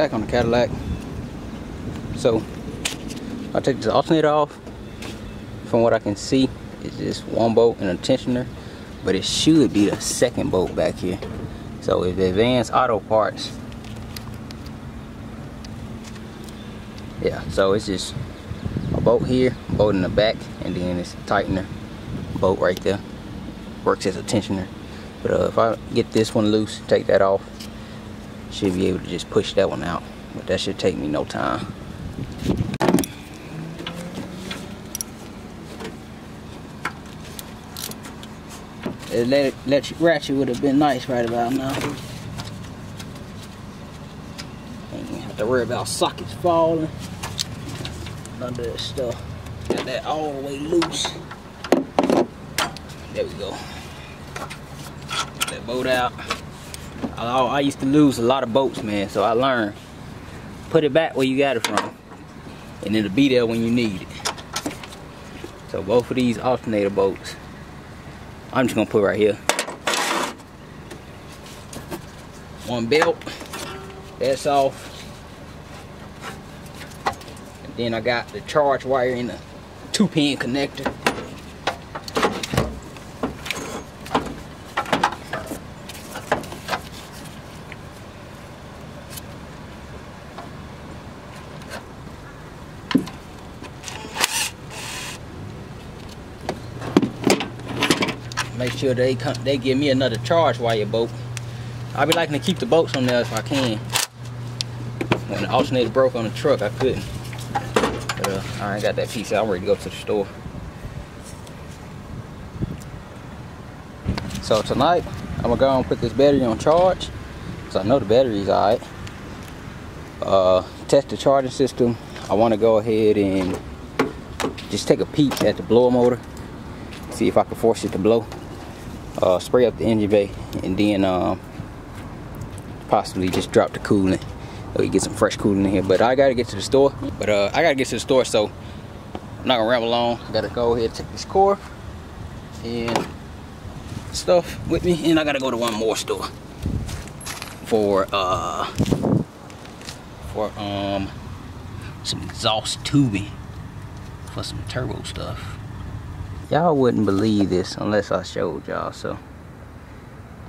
back on the Cadillac. So I'll take this alternator off. From what I can see, it's just one bolt and a tensioner, but it should be the second bolt back here. So if Advanced Auto Parts, yeah, so it's just a bolt here, bolt in the back, and then it's a tightener bolt right there. Works as a tensioner. But if I get this one loose, take that off, should be able to just push that one out. But that should take me no time. That ratchet would have been nice right about now. Ain't gonna have to worry about sockets falling. None of that stuff. Got that all the way loose. There we go. Get that bolt out. I used to lose a lot of bolts, man, so I learned. Put it back where you got it from, and it'll be there when you need it. So both of these alternator bolts, I'm just gonna put right here. One belt, that's off. And then I got the charge wire in the 2-pin connector. Make sure they give me another charge wire bolt. I be liking to keep the bolts on there if I can. When the alternator broke on the truck, I couldn't. But I ain't got that piece out. I'm ready to go to the store. So tonight, I'm gonna go and put this battery on charge, because I know the battery's alright. Test the charging system. I want to go ahead and just take a peek at the blower motor, see if I can force it to blow. Spray up the engine bay, and then possibly just drop the coolant so we get some fresh coolant in here. But I gotta get to the store. So I'm not gonna ramble on. I gotta go ahead and take this core and stuff with me, and I gotta go to one more store for some exhaust tubing for some turbo stuff. Y'all wouldn't believe this unless I showed y'all, so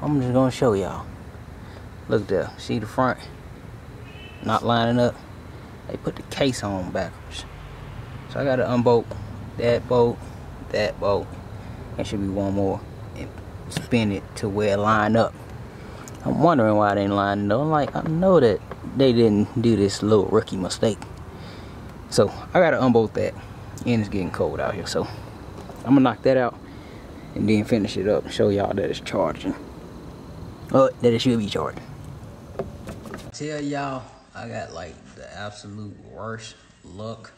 I'm just gonna show y'all. Look there, see the front not lining up? They put the case on backwards. So I gotta unbolt that bolt, and should be one more, and spin it to where it line up. I'm wondering why they ain't lining up. Like, I know that they didn't do this little rookie mistake. So I gotta unbolt that, and it's getting cold out here, so I'm gonna knock that out and then finish it up and show y'all that it's charging. That it should be charging. Tell y'all, I got like the absolute worst luck.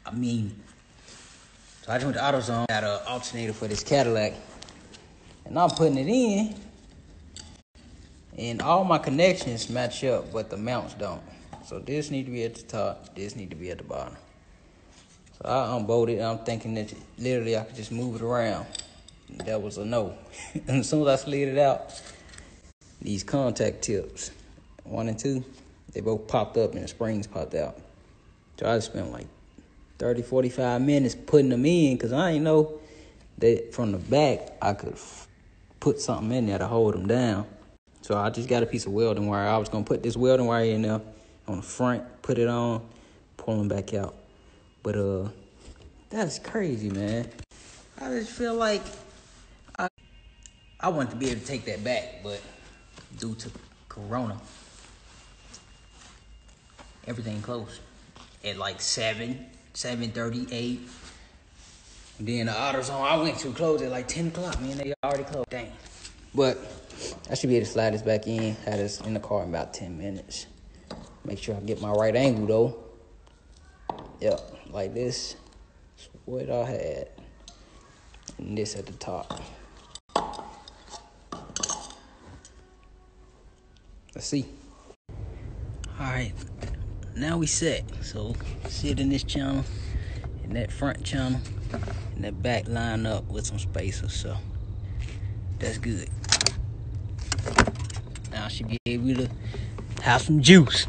I mean, so I just went to AutoZone, got an alternator for this Cadillac, and I'm putting it in, and all my connections match up, but the mounts don't. So this need to be at the top, this need to be at the bottom. So I unbolted it. I'm thinking that literally I could just move it around. That was a no. And as soon as I slid it out, these contact tips, 1 and 2, they both popped up and the springs popped out. So I spent like 30, 45 minutes putting them in, because I didn't know that from the back I could put something in there to hold them down. So I just got a piece of welding wire. I was going to put this welding wire in there on the front, put it on, pull them back out. But that's crazy, man. I just feel like I want to be able to take that back, but due to Corona, everything closed at like 7:38. And then the AutoZone I went to closed at like 10 o'clock, man. They already closed. Dang. But I should be able to slide this back in. Had this in the car in about 10 minutes. Make sure I get my right angle though. Yep, like this. That's what I had. And this at the top. Let's see. Alright, now we set. So sit in this channel, and that front channel, and that back line up with some spacers. So that's good. Now should be able to have some juice.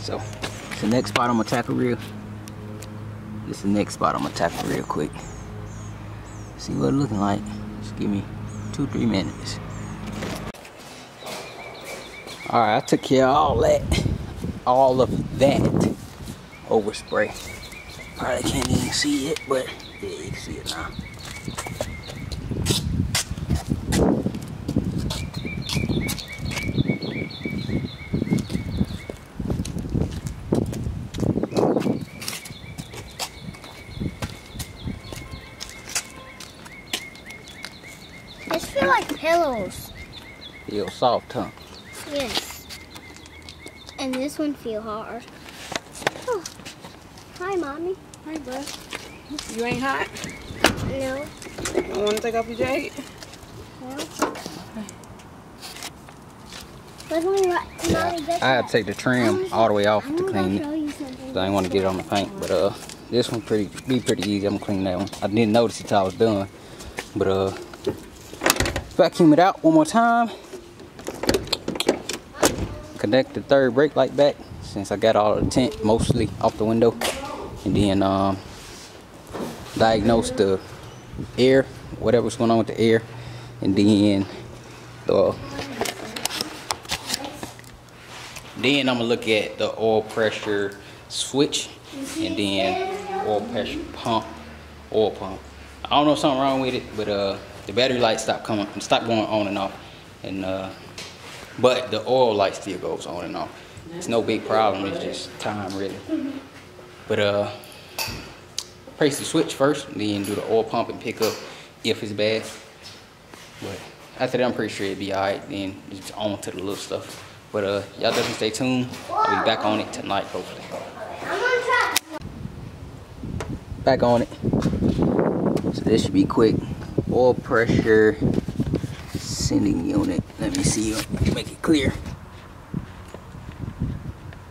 So, it's the next spot I'm gonna tackle real. This is the next spot I'm gonna tackle real quick. See what it's looking like. Just give me 2-3 minutes. Alright, I took care of all of that overspray. Probably can't even see it, but yeah, you can see it now. These feel like pillows. Feel soft, huh? Yes. And this one feel hard. Oh. Hi, Mommy. Hi, bro. You ain't hot? No. You want to take off your jacket? No. I had to take the trim all the way off to clean it. So I didn't want to get it on the paint, but this one pretty easy. I'm gonna clean that one. I didn't notice it till I was done, but vacuum it out one more time. Connect the third brake light back since I got all the tint mostly off the window, and then diagnose the air, whatever's going on with the air, and then I'm gonna look at the oil pressure switch, and then oil pressure pump, oil pump. I don't know if something wrong with it, but the battery light stopped going on and off, and but the oil light still goes on and off. It's no big problem. It's just time, really. But press the switch first, then do the oil pump and pick up if it's bad. But after that, I'm pretty sure it'll be alright. Then it's on to the little stuff. But y'all definitely stay tuned. I'll be back on it tonight, hopefully. Back on it. So this should be quick. Oil pressure sending unit. Let me see you. Make it clear.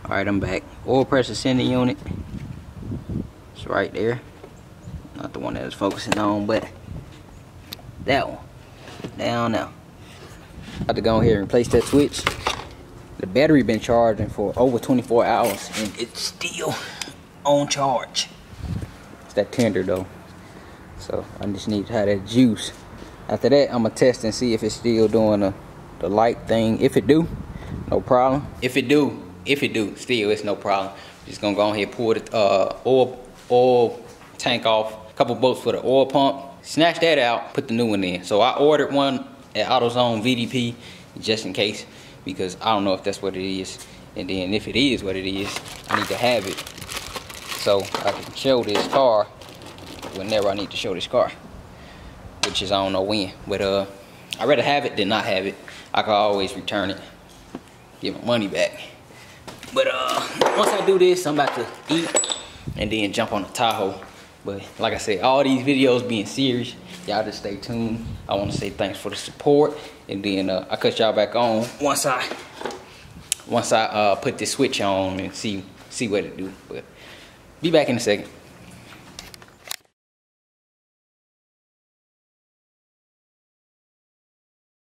Alright, I'm back. Oil pressure sending unit. It's right there. Not the one that was focusing on, but that one. Down now. I have to go here and replace that switch. The battery been charging for over 24 hours and it's still on charge. It's that tender though. So I just need to have that juice. After that, I'm gonna test and see if it's still doing the light thing. If it do, no problem. If it do, still it's no problem. Just gonna go ahead and pour the oil tank off. A couple bolts for the oil pump. Snatch that out, put the new one in. So I ordered one at AutoZone VDP just in case, because I don't know if that's what it is. And then if it is what it is, I need to have it so I can show this car whenever I need to show this car, which is I don't know when. But I'd rather have it than not have it. I can always return it, get my money back. But once I do this, I'm about to eat and then jump on the Tahoe. But like I said, all these videos being serious, y'all just stay tuned. I want to say thanks for the support, and then I cut y'all back on once I put this switch on and see what it do. But be back in a second.